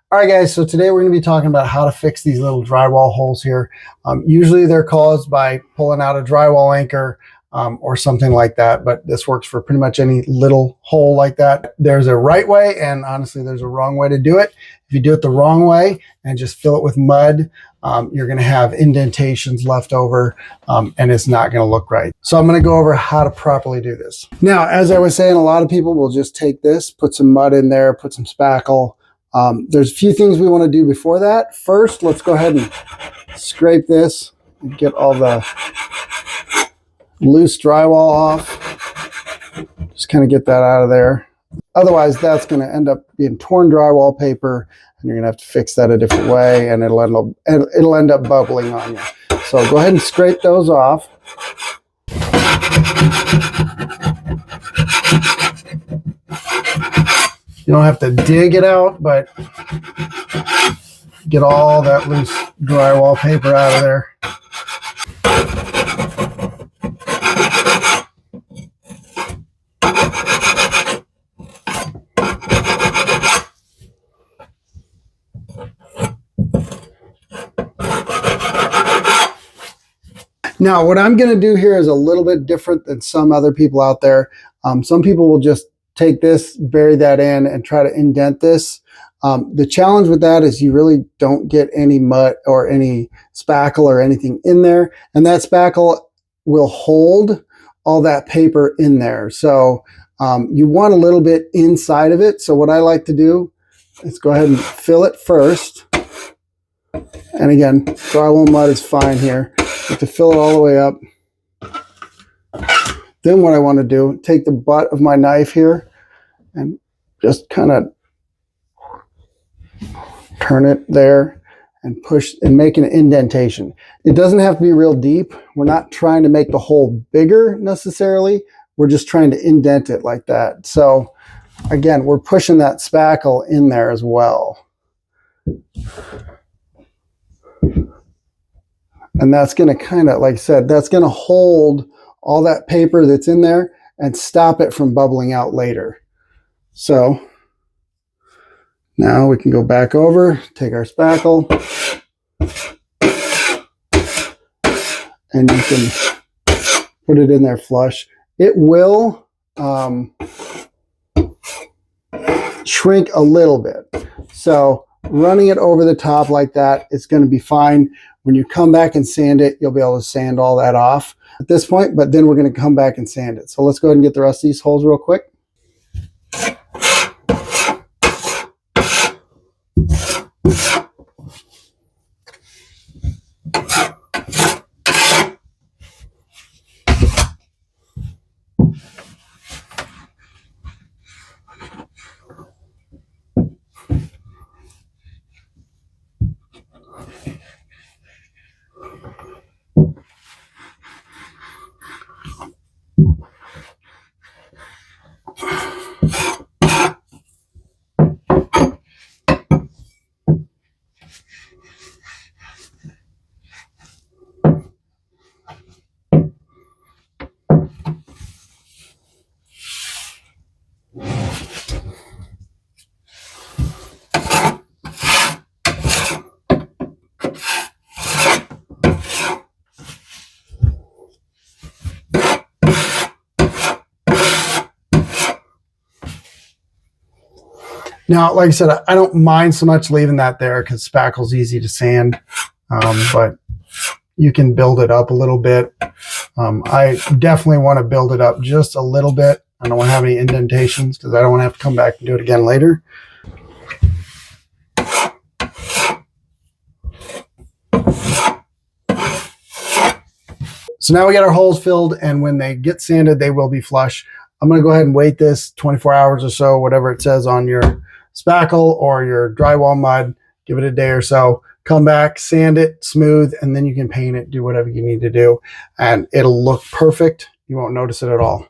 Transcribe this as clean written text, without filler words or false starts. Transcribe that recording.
All right, guys, so today we're going to be talking about how to fix these little drywall holes here. Usually they're caused by pulling out a drywall anchor or something like that, but this works for pretty much any little hole like that. There's a right way, and honestly, there's a wrong way to do it. If you do it the wrong way and just fill it with mud, you're going to have indentations left over, and it's not going to look right. So I'm going to go over how to properly do this. Now, as I was saying, a lot of people will just take this, put some mud in there, put some spackle. There's a few things we want to do before that. First, let's go ahead and scrape this and get all the loose drywall off. Just kind of get that out of there. Otherwise, that's going to end up being torn drywall paper, and you're going to have to fix that a different way, and it'll end up bubbling on you. So go ahead and scrape those off. You don't have to dig it out, but get all that loose drywall paper out of there. Now, what I'm going to do here is a little bit different than some other people out there. Some people will just take this, bury that in, and try to indent this. The challenge with that is you really don't get any mud or any spackle or anything in there, and that spackle will hold all that paper in there. So you want a little bit inside of it. So what I like to do is go ahead and fill it first. And again, drywall mud is fine here. You have to fill it all the way up. Then what I want to do, take the butt of my knife here and just kind of turn it there and push and make an indentation. It doesn't have to be real deep. We're not trying to make the hole bigger necessarily. We're just trying to indent it like that. So again, we're pushing that spackle in there as well. And that's going to kind of, like I said, that's going to hold all that paper that's in there and stop it from bubbling out later. So now we can go back over, take our spackle, and you can put it in there flush. It will shrink a little bit. So running it over the top like that, it's going to be fine. When you come back and sand it, you'll be able to sand all that off at this point, but then we're going to come back and sand it. So let's go ahead and get the rest of these holes real quick. Now, like I said, I don't mind so much leaving that there because spackle's easy to sand, but you can build it up a little bit. I definitely want to build it up just a little bit. I don't want to have any indentations because I don't want to have to come back and do it again later. So now we got our holes filled, and when they get sanded, they will be flush. I'm going to go ahead and wait this 24 hours or so, whatever it says on your spackle or your drywall mud. Give it a day or so. Come back, sand it, smooth, and then you can paint it, do whatever you need to do, and it'll look perfect. You won't notice it at all.